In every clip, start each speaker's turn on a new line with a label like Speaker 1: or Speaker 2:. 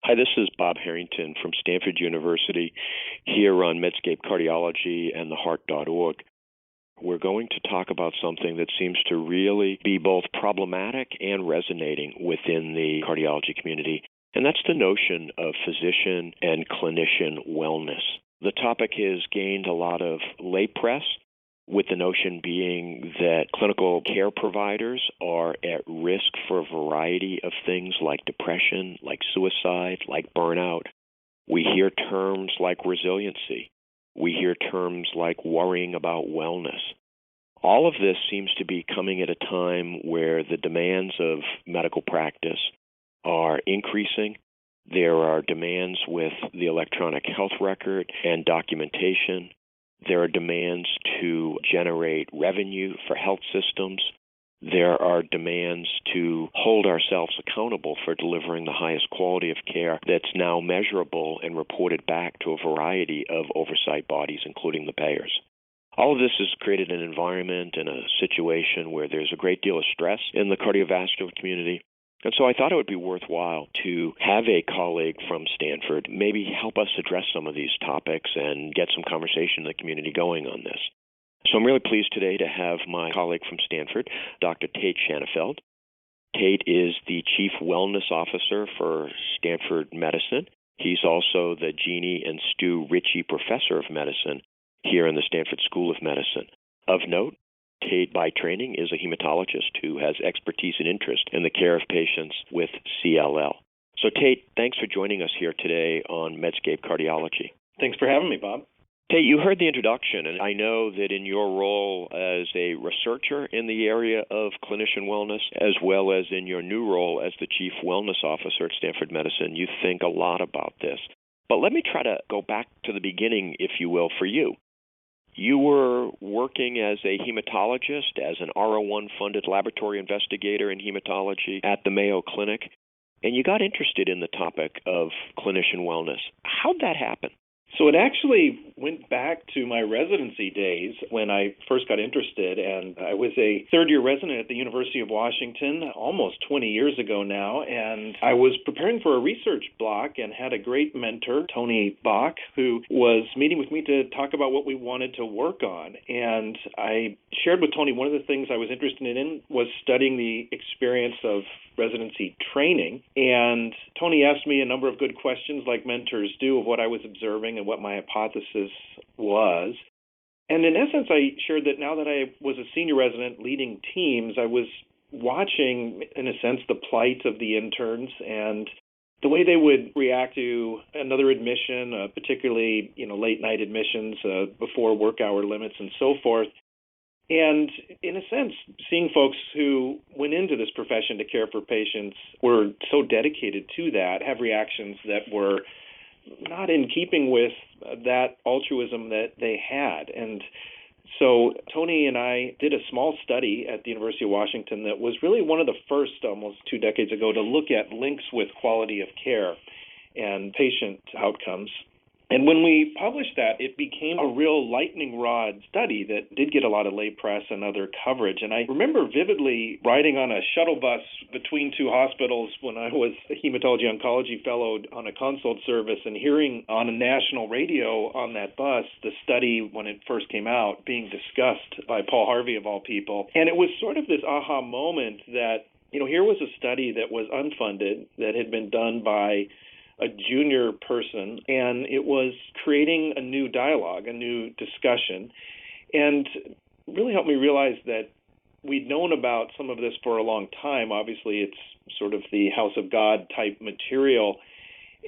Speaker 1: Hi, this is Bob Harrington from Stanford University here on Medscape Cardiology and theheart.org. We're going to talk about something that seems to really be both problematic and resonating within the cardiology community, and that's the notion of physician and clinician wellness. The topic has gained a lot of lay press, with the notion being that clinical care providers are at risk for a variety of things like depression, like suicide, like burnout. We hear terms like resiliency. We hear terms like worrying about wellness. All of this seems to be coming at a time where the demands of medical practice are increasing. There are demands with the electronic health record and documentation. There are demands to generate revenue for health systems. There are demands to hold ourselves accountable for delivering the highest quality of care that's now measurable and reported back to a variety of oversight bodies, including the payers. All of this has created an environment and a situation where there's a great deal of stress in the cardiovascular community. And so I thought it would be worthwhile to have a colleague from Stanford maybe help us address some of these topics and get some conversation in the community going on this. So I'm really pleased today to have my colleague from Stanford, Dr. Tait Shanafelt. Tait is the Chief Wellness Officer for Stanford Medicine. He's also the Jeannie and Stu Ritchie Professor of Medicine here in the Stanford School of Medicine. Of note, Tait, by training, is a hematologist who has expertise and interest in the care of patients with CLL. So, Tait, thanks for joining us here today on Medscape Cardiology.
Speaker 2: Thanks for having me, Bob.
Speaker 1: Tait, you heard the introduction, and I know that in your role as a researcher in the area of clinician wellness, as well as in your new role as the Chief Wellness Officer at Stanford Medicine, you think a lot about this. But let me try to go back to the beginning, if you will, for you. You were working as a hematologist, as an R01-funded laboratory investigator in hematology at the Mayo Clinic, and you got interested in the topic of clinician wellness. How'd that happen?
Speaker 2: So it actually went back to my residency days when I first got interested, and I was a third-year resident at the University of Washington almost 20 years ago now, and I was preparing for a research block and had a great mentor, Tony Bach, who was meeting with me to talk about what we wanted to work on. And I shared with Tony one of the things I was interested in was studying the experience of residency training, and Tony asked me a number of good questions like mentors do of what I was observing and what my hypothesis was. And in essence, I shared that now that I was a senior resident leading teams, I was watching, in a sense, the plight of the interns and the way they would react to another admission, particularly late night admissions before work hour limits and so forth. And in a sense, seeing folks who went into this profession to care for patients were so dedicated to that, have reactions that were not in keeping with that altruism that they had. And so Tony and I did a small study at the University of Washington that was really one of the first, almost 2 decades ago, to look at links with quality of care and patient outcomes. And when we published that, it became a real lightning rod study that did get a lot of lay press and other coverage. And I remember vividly riding on a shuttle bus between two hospitals when I was a hematology oncology fellow on a consult service and hearing on a national radio on that bus the study when it first came out being discussed by Paul Harvey of all people. And it was sort of this aha moment that, here was a study that was unfunded, that had been done by a junior person, and it was creating a new dialogue, a new discussion, and really helped me realize that we'd known about some of this for a long time. Obviously, it's sort of the House of God type material,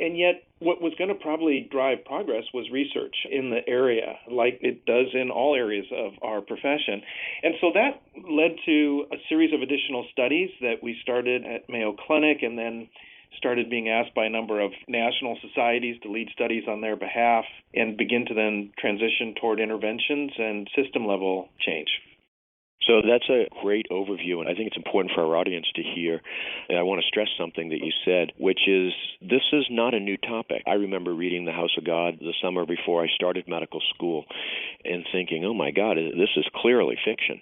Speaker 2: and yet what was going to probably drive progress was research in the area, like it does in all areas of our profession. And so that led to a series of additional studies that we started at Mayo Clinic, and then started being asked by a number of national societies to lead studies on their behalf and begin to then transition toward interventions and system-level change.
Speaker 1: So that's a great overview, and I think it's important for our audience to hear. And I want to stress something that you said, which is this is not a new topic. I remember reading The House of God the summer before I started medical school and thinking, oh my God, this is clearly fiction.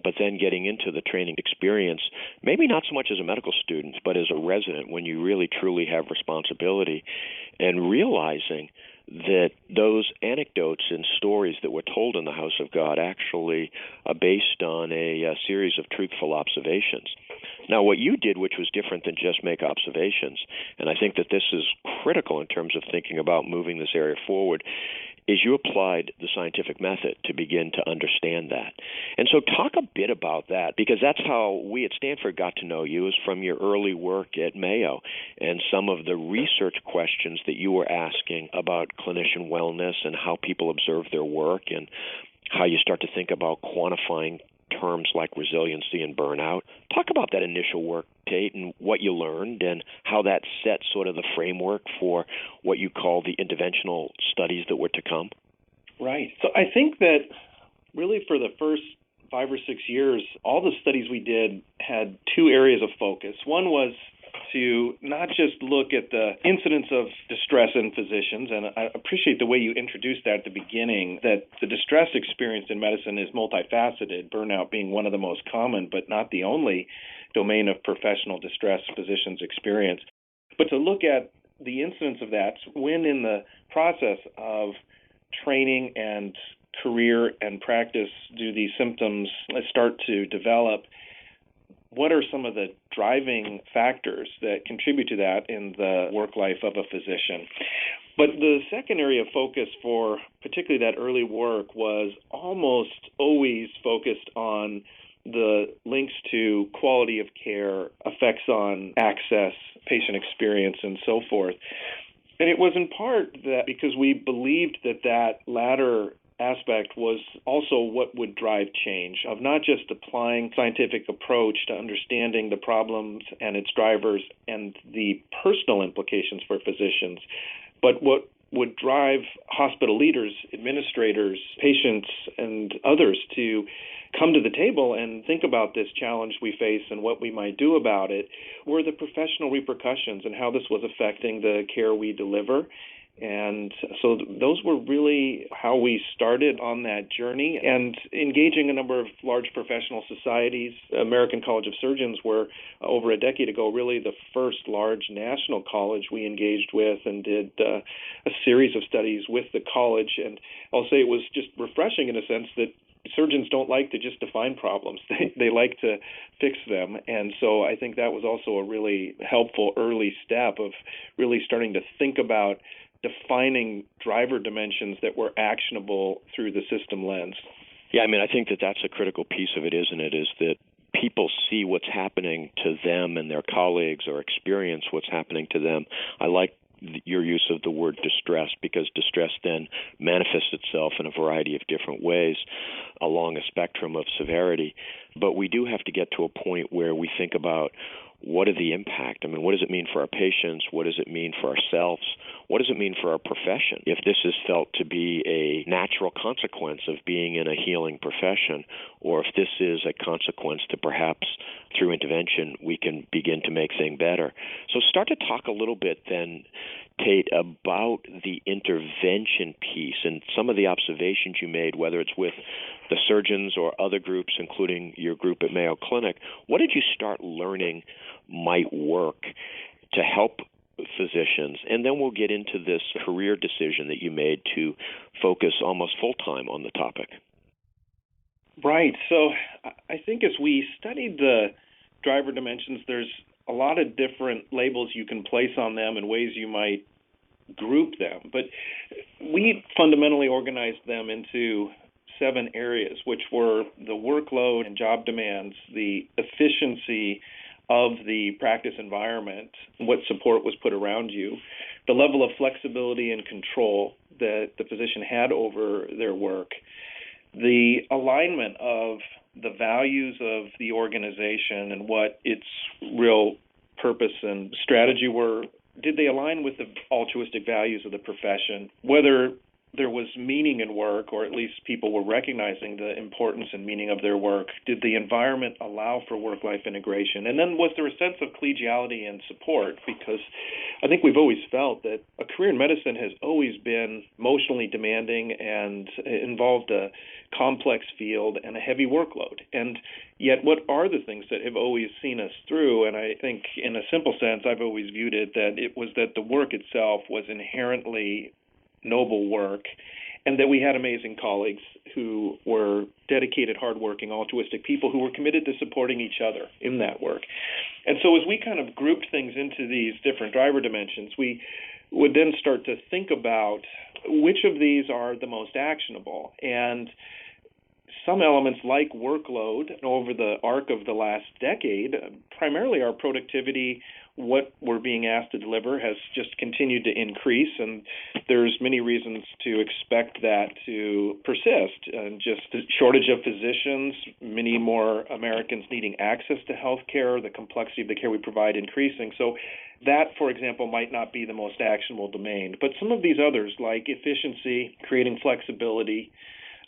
Speaker 1: But then getting into the training experience, maybe not so much as a medical student, but as a resident, when you really truly have responsibility, and realizing that those anecdotes and stories that were told in the House of God actually are based on a series of truthful observations. Now, what you did, which was different than just make observations, and I think that this is critical in terms of thinking about moving this area forward, is you applied the scientific method to begin to understand that. And so talk a bit about that, because that's how we at Stanford got to know you, is from your early work at Mayo and some of the research questions that you were asking about clinician wellness and how people observe their work and how you start to think about quantifying terms like resiliency and burnout. Talk about that initial work, Tait, and what you learned and how that set sort of the framework for what you call the interventional studies that were to come.
Speaker 2: Right. So I think that really for the first 5 or 6 years, all the studies we did had two areas of focus. One was to not just look at the incidence of distress in physicians, and I appreciate the way you introduced that at the beginning, that the distress experience in medicine is multifaceted, burnout being one of the most common, but not the only domain of professional distress physicians experience. But to look at the incidence of that, when in the process of training and career and practice do these symptoms start to develop, what are some of the driving factors that contribute to that in the work life of a physician? But the second area of focus for particularly that early work was almost always focused on the links to quality of care, effects on access, patient experience, and so forth. And it was in part that because we believed that that latter aspect was also what would drive change, of not just applying scientific approach to understanding the problems and its drivers and the personal implications for physicians, but what would drive hospital leaders, administrators, patients, and others to come to the table and think about this challenge we face and what we might do about it, were the professional repercussions and how this was affecting the care we deliver. And so those were really how we started on that journey, and engaging a number of large professional societies. American College of Surgeons were, over a decade ago, really the first large national college we engaged with and did a series of studies with the college. And I'll say it was just refreshing in a sense that surgeons don't like to just define problems. They like to fix them. And so I think that was also a really helpful early step of really starting to think about defining driver dimensions that were actionable through the system lens.
Speaker 1: Yeah, I mean, I think that that's a critical piece of it, isn't it, is that people see what's happening to them and their colleagues or experience what's happening to them. I like your use of the word distress, because distress then manifests itself in a variety of different ways along a spectrum of severity. But we do have to get to a point where we think about what are the impact? I mean, what does it mean for our patients? What does it mean for ourselves? What does it mean for our profession? If this is felt to be a natural consequence of being in a healing profession, or if this is a consequence that perhaps through intervention we can begin to make things better. So start to talk a little bit then, Tait, about the intervention piece and some of the observations you made, whether it's with the surgeons or other groups, including your group at Mayo Clinic. What did you start learning might work to help physicians? And then we'll get into this career decision that you made to focus almost full-time on the topic.
Speaker 2: Right. So I think as we studied the driver dimensions, there's a lot of different labels you can place on them and ways you might group them. But we fundamentally organized them into 7 areas, which were the workload and job demands, the efficiency of the practice environment, what support was put around you, the level of flexibility and control that the physician had over their work, the alignment of the values of the organization and what its real purpose and strategy were. Did they align with the altruistic values of the profession? Whether there was meaning in work, or at least people were recognizing the importance and meaning of their work? Did the environment allow for work-life integration? And then was there a sense of collegiality and support? Because I think we've always felt that a career in medicine has always been emotionally demanding and involved a complex field and a heavy workload. And yet, what are the things that have always seen us through? And I think in a simple sense, I've always viewed it that it was that the work itself was inherently noble work, and that we had amazing colleagues who were dedicated, hardworking, altruistic people who were committed to supporting each other in that work. And so as we kind of grouped things into these different driver dimensions, we would then start to think about which of these are the most actionable. And some elements like workload over the arc of the last decade, primarily our productivity, what we're being asked to deliver, has just continued to increase, and there's many reasons to expect that to persist. And just the shortage of physicians, many more Americans needing access to health care, the complexity of the care we provide increasing. So that, for example, might not be the most actionable domain. But some of these others, like efficiency, creating flexibility,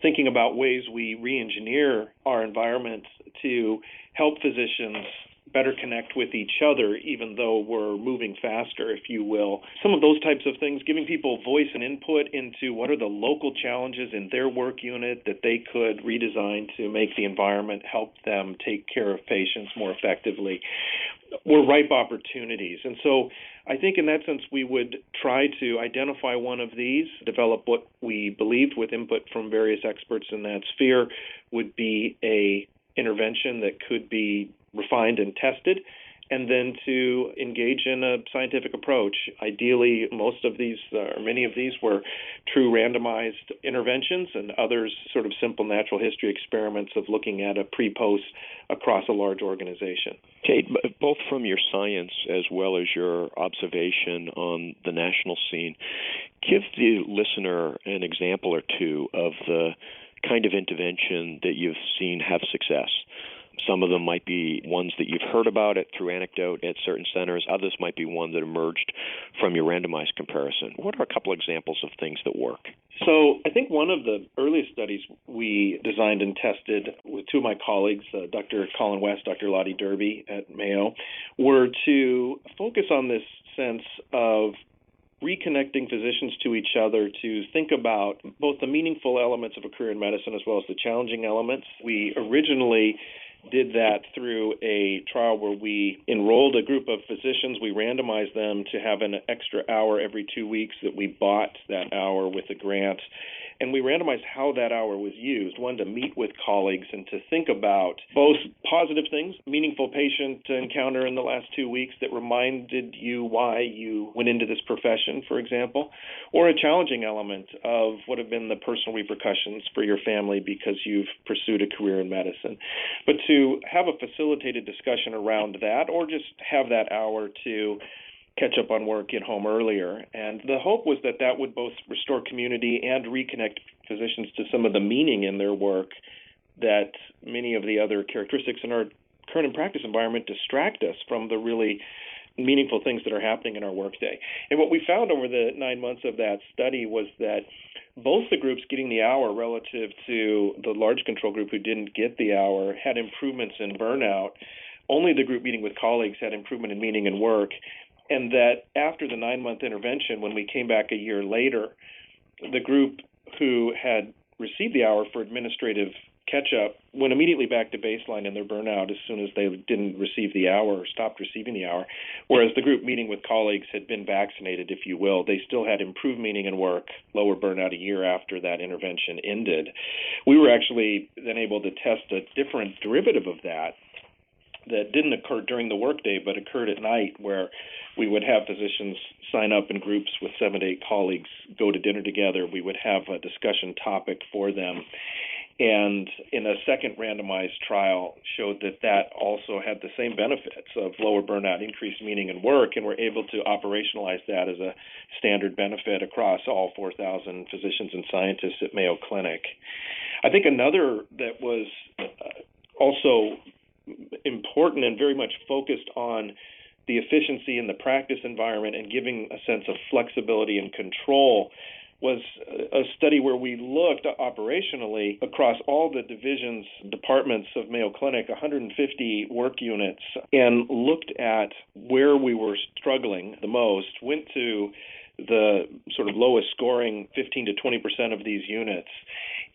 Speaker 2: thinking about ways we re-engineer our environment to help physicians better connect with each other, even though we're moving faster, if you will. Some of those types of things, giving people voice and input into what are the local challenges in their work unit that they could redesign to make the environment help them take care of patients more effectively, were ripe opportunities. And so I think in that sense we would try to identify one of these, develop what we believed with input from various experts in that sphere would be a intervention that could be refined and tested, and then to engage in a scientific approach. Ideally, most of these, or many of these, were true randomized interventions, and others sort of simple natural history experiments of looking at a pre-post across a large organization.
Speaker 1: Tait, both from your science as well as your observation on the national scene, give the listener an example or two of the kind of intervention that you've seen have success. Some of them might be ones that you've heard about it through anecdote at certain centers. Others might be ones that emerged from your randomized comparison. What are a couple examples of things that work?
Speaker 2: So I think one of the earliest studies we designed and tested with two of my colleagues, Dr. Colin West, Dr. Lottie Derby at Mayo, were to focus on this sense of reconnecting physicians to each other to think about both the meaningful elements of a career in medicine as well as the challenging elements. We originally did that through a trial where we enrolled a group of physicians. We randomized them to have an extra hour every 2 weeks that we bought that hour with a grant. And we randomized how that hour was used, one, to meet with colleagues and to think about both positive things, meaningful patient encounter in the last 2 weeks that reminded you why you went into this profession, for example, or a challenging element of what have been the personal repercussions for your family because you've pursued a career in medicine. But to have a facilitated discussion around that, or just have that hour to catch up on work, get home earlier. And the hope was that that would both restore community and reconnect physicians to some of the meaning in their work that many of the other characteristics in our current and practice environment distract us from the really meaningful things that are happening in our workday. And what we found over the 9 months of that study was that both the groups getting the hour relative to the large control group who didn't get the hour had improvements in burnout. Only the group meeting with colleagues had improvement in meaning and work. And that after the 9-month intervention, when we came back a year later, the group who had received the hour for administrative catch-up went immediately back to baseline in their burnout as soon as they didn't receive the hour or stopped receiving the hour, whereas the group meeting with colleagues had been vaccinated, if you will. They still had improved meaning and work, lower burnout a year after that intervention ended. We were actually then able to test a different derivative of that didn't occur during the workday but occurred at night, where we would have physicians sign up in groups with 7 to 8 colleagues, go to dinner together. We would have a discussion topic for them. And in a second randomized trial showed that that also had the same benefits of lower burnout, increased meaning and work, and we're able to operationalize that as a standard benefit across all 4,000 physicians and scientists at Mayo Clinic. I think another that was also important and very much focused on the efficiency in the practice environment and giving a sense of flexibility and control was a study where we looked operationally across all the divisions, departments of Mayo Clinic, 150 work units, and looked at where we were struggling the most, went to the sort of lowest scoring 15 to 20% of these units,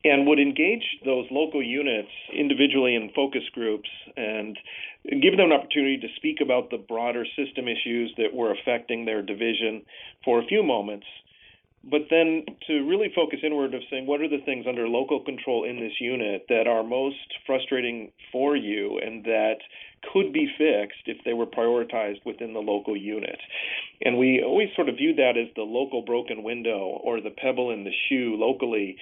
Speaker 2: and would engage those local units individually in focus groups and give them an opportunity to speak about the broader system issues that were affecting their division for a few moments, but then to really focus inward of saying, what are the things under local control in this unit that are most frustrating for you and that could be fixed if they were prioritized within the local unit? And we always sort of viewed that as the local broken window or the pebble in the shoe locally,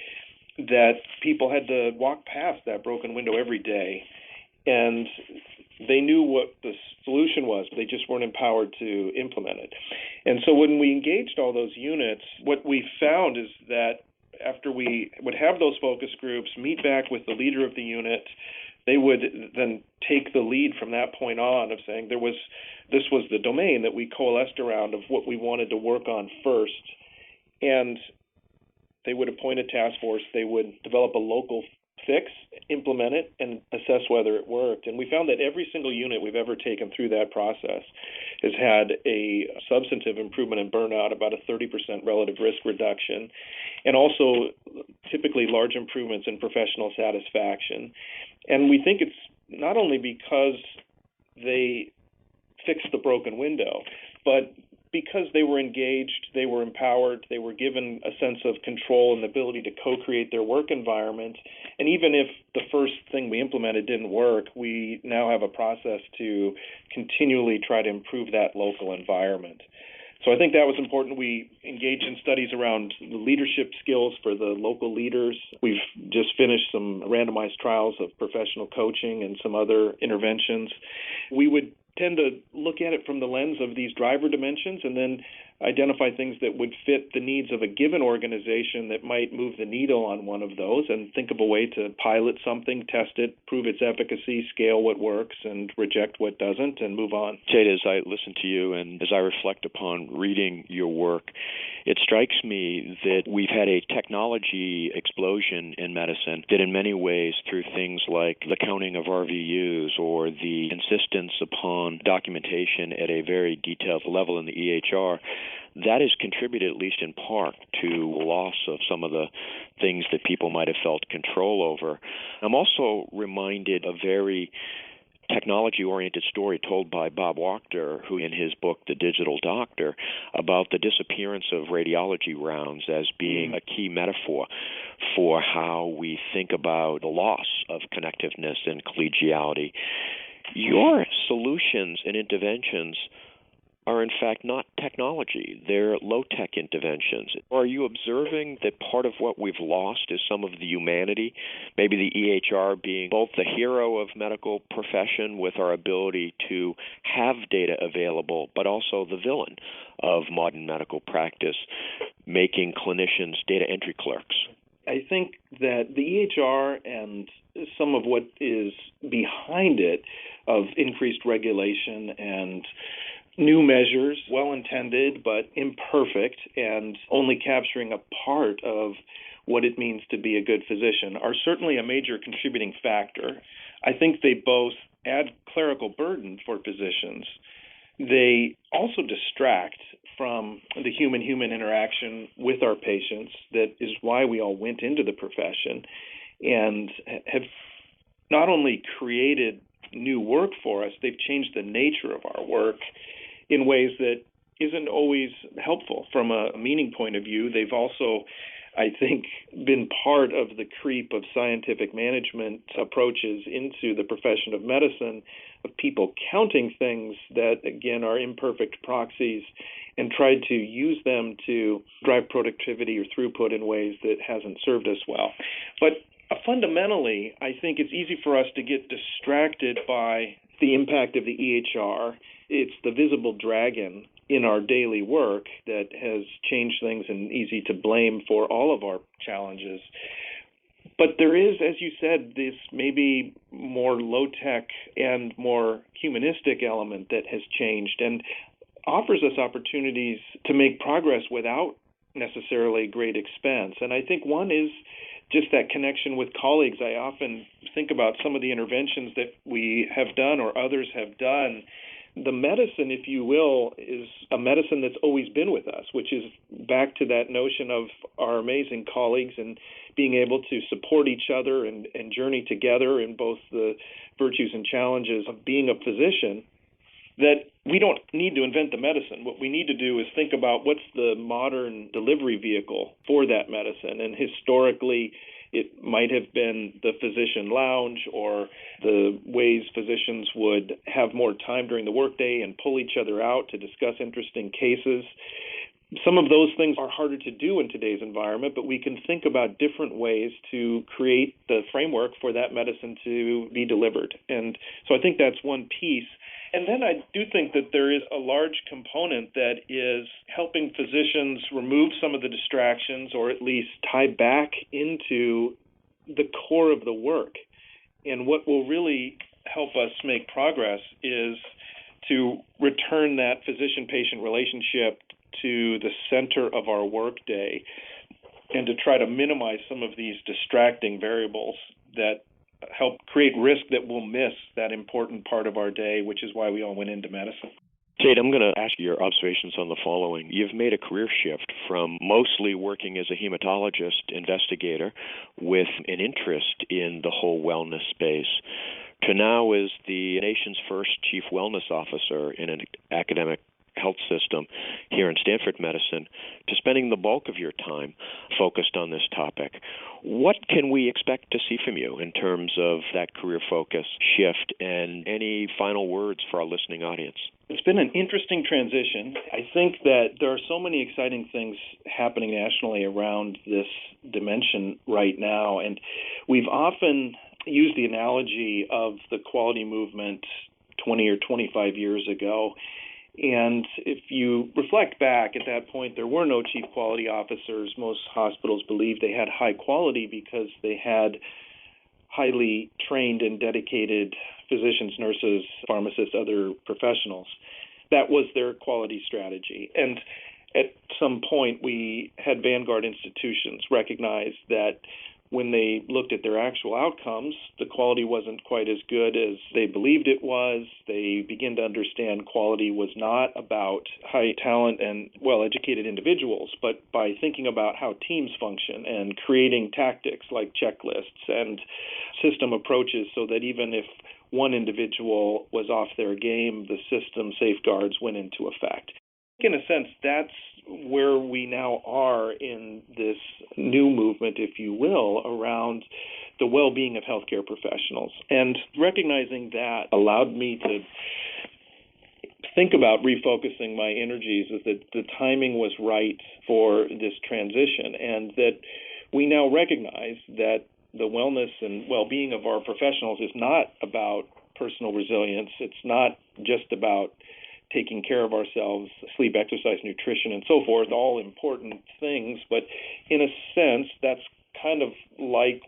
Speaker 2: that people had to walk past that broken window every day. And they knew what the solution was, but they just weren't empowered to implement it. And so when we engaged all those units, what we found is that after we would have those focus groups, meet back with the leader of the unit, they would then take the lead from that point on of saying this was the domain that we coalesced around of what we wanted to work on first. And they would appoint a task force. They would develop a local fix, implement it, and assess whether it worked. And we found that every single unit we've ever taken through that process has had a substantive improvement in burnout, about a 30% relative risk reduction, and also typically large improvements in professional satisfaction. And we think it's not only because they fixed the broken window, but because they were engaged, they were empowered, they were given a sense of control and the ability to co-create their work environment. And even if the first thing we implemented didn't work, we now have a process to continually try to improve that local environment. So I think that was important. We engaged in studies around the leadership skills for the local leaders. We've just finished some randomized trials of professional coaching and some other interventions. We would tend to look at it from the lens of these driver dimensions and then identify things that would fit the needs of a given organization that might move the needle on one of those, and think of a way to pilot something, test it, prove its efficacy, scale what works, and reject what doesn't, and move on.
Speaker 1: Tait, as I listen to you and as I reflect upon reading your work, it strikes me that we've had a technology explosion in medicine that in many ways, through things like the counting of RVUs or the insistence upon documentation at a very detailed level in the EHR, that has contributed, at least in part, to loss of some of the things that people might have felt control over. I'm also reminded of a very technology-oriented story told by Bob Wachter, who in his book, The Digital Doctor, about the disappearance of radiology rounds as being a key metaphor for how we think about the loss of connectiveness and collegiality. Your solutions and interventions are in fact not technology. They're low-tech interventions. Are you observing that part of what we've lost is some of the humanity, maybe the EHR being both the hero of medical profession with our ability to have data available, but also the villain of modern medical practice, making clinicians data entry clerks?
Speaker 2: I think that the EHR and some of what is behind it of increased regulation and new measures, well-intended but imperfect and only capturing a part of what it means to be a good physician, are certainly a major contributing factor. I think they both add clerical burden for physicians. They also distract from the human-human interaction with our patients. That is why we all went into the profession, and have not only created new work for us, they've changed the nature of our work in ways that isn't always helpful from a meaning point of view. They've also, I think, been part of the creep of scientific management approaches into the profession of medicine, of people counting things that, again, are imperfect proxies and tried to use them to drive productivity or throughput in ways that hasn't served us well. But fundamentally, I think it's easy for us to get distracted by the impact of the EHR. It's the visible dragon in our daily work that has changed things and easy to blame for all of our challenges. But there is, as you said, this maybe more low-tech and more humanistic element that has changed and offers us opportunities to make progress without necessarily great expense. And I think one is just that connection with colleagues. I often think about some of the interventions that we have done or others have done. The medicine, if you will, is a medicine that's always been with us, which is back to that notion of our amazing colleagues and being able to support each other and journey together in both the virtues and challenges of being a physician, that we don't need to invent the medicine. What we need to do is think about what's the modern delivery vehicle for that medicine. And historically, it might have been the physician lounge or the ways physicians would have more time during the workday and pull each other out to discuss interesting cases. Some of those things are harder to do in today's environment, but we can think about different ways to create the framework for that medicine to be delivered. And so I think that's one piece. And then I do think that there is a large component that is helping physicians remove some of the distractions or at least tie back into the core of the work. And what will really help us make progress is to return that physician-patient relationship to the center of our workday and to try to minimize some of these distracting variables that help create risk that we'll miss that important part of our day, which is why we all went into medicine.
Speaker 1: Tait, I'm going to ask you your observations on the following. You've made a career shift from mostly working as a hematologist investigator with an interest in the whole wellness space to now as the nation's first chief wellness officer in an academic health system here in Stanford Medicine, to spending the bulk of your time focused on this topic. What can we expect to see from you in terms of that career focus shift, and any final words for our listening audience?
Speaker 2: It's been an interesting transition. I think that there are so many exciting things happening nationally around this dimension right now, and we've often used the analogy of the quality movement 20 or 25 years ago. And if you reflect back, at that point, there were no chief quality officers. Most hospitals believed they had high quality because they had highly trained and dedicated physicians, nurses, pharmacists, other professionals. That was their quality strategy. And at some point, we had vanguard institutions recognize that when they looked at their actual outcomes, the quality wasn't quite as good as they believed it was. They began to understand quality was not about high talent and well-educated individuals, but by thinking about how teams function and creating tactics like checklists and system approaches so that even if one individual was off their game, the system safeguards went into effect. In a sense, that's where we now are in this new movement, if you will, around the well-being of healthcare professionals. And recognizing that allowed me to think about refocusing my energies, is that the timing was right for this transition, and that we now recognize that the wellness and well-being of our professionals is not about personal resilience. It's not just about taking care of ourselves, sleep, exercise, nutrition, and so forth, all important things. But in a sense, that's kind of like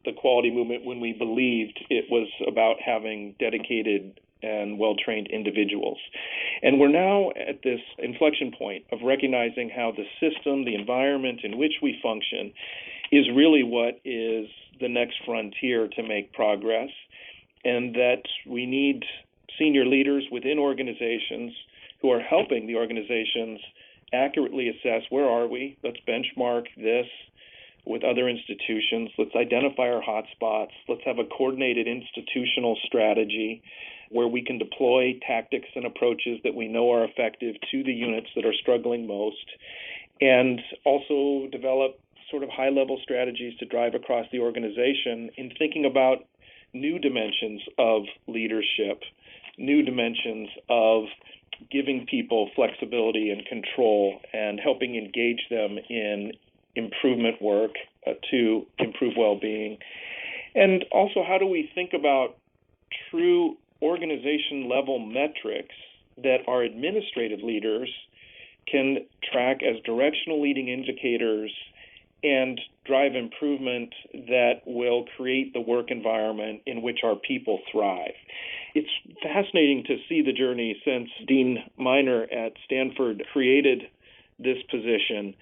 Speaker 2: the quality movement when we believed it was about having dedicated and well-trained individuals. And we're now at this inflection point of recognizing how the system, the environment in which we function, is really what is the next frontier to make progress, and that we need senior leaders within organizations who are helping the organizations accurately assess where are we. Let's benchmark this with other institutions. Let's identify our hotspots. Let's have a coordinated institutional strategy where we can deploy tactics and approaches that we know are effective to the units that are struggling most, and also develop sort of high-level strategies to drive across the organization in thinking about new dimensions of leadership, new dimensions of giving people flexibility and control and helping engage them in improvement work to improve well-being. And also, how do we think about true organization-level metrics that our administrative leaders can track as directional leading indicators and drive improvement that will create the work environment in which our people thrive. It's fascinating to see the journey since Dean Miner at Stanford created this position,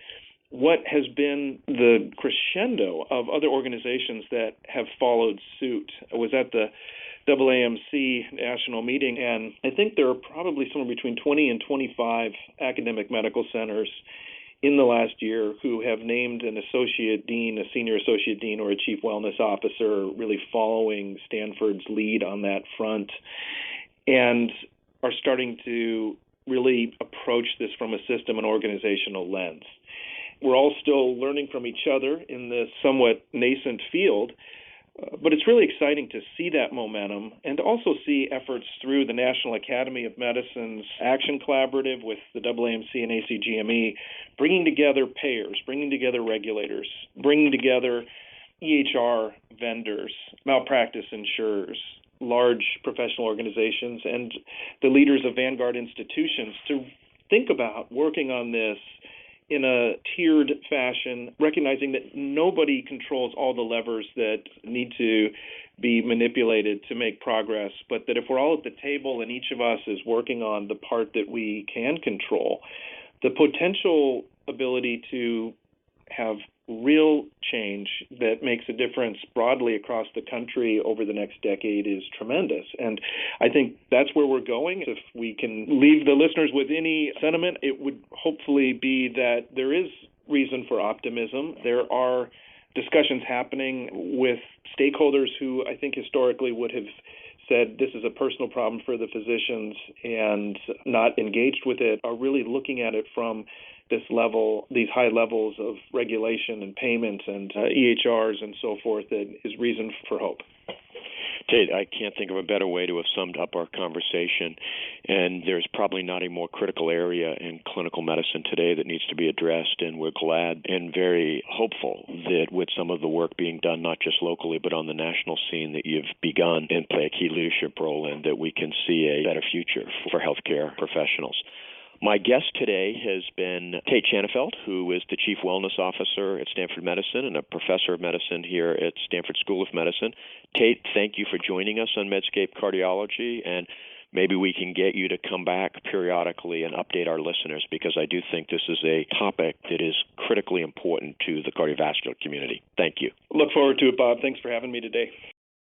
Speaker 2: what has been the crescendo of other organizations that have followed suit. I was at the AAMC national meeting, and I think there are probably somewhere between 20 and 25 academic medical centers in the last year who have named an associate dean, a senior associate dean, or a chief wellness officer, really following Stanford's lead on that front, and are starting to really approach this from a system and organizational lens. We're all still learning from each other in this somewhat nascent field, but it's really exciting to see that momentum and to also see efforts through the National Academy of Medicine's Action Collaborative with the AAMC and ACGME, bringing together payers, bringing together regulators, bringing together EHR vendors, malpractice insurers, large professional organizations, and the leaders of vanguard institutions to think about working on this in a tiered fashion, recognizing that nobody controls all the levers that need to be manipulated to make progress, but that if we're all at the table and each of us is working on the part that we can control, the potential ability to have real change that makes a difference broadly across the country over the next decade is tremendous. And I think that's where we're going. If we can leave the listeners with any sentiment, it would hopefully be that there is reason for optimism. There are discussions happening with stakeholders who I think historically would have said this is a personal problem for the physicians and not engaged with it, are really looking at it from this level, these high levels of regulation and payment and EHRs and so forth, that is reason for hope.
Speaker 1: Tait, I can't think of a better way to have summed up our conversation, and there's probably not a more critical area in clinical medicine today that needs to be addressed, and we're glad and very hopeful that with some of the work being done, not just locally, but on the national scene, that you've begun and play a key leadership role in, that we can see a better future for healthcare professionals. My guest today has been Tait Shanafelt, who is the Chief Wellness Officer at Stanford Medicine and a Professor of Medicine here at Stanford School of Medicine. Tait, thank you for joining us on Medscape Cardiology, and maybe we can get you to come back periodically and update our listeners, because I do think this is a topic that is critically important to the cardiovascular community. Thank you.
Speaker 2: Look forward to it, Bob. Thanks for having me today.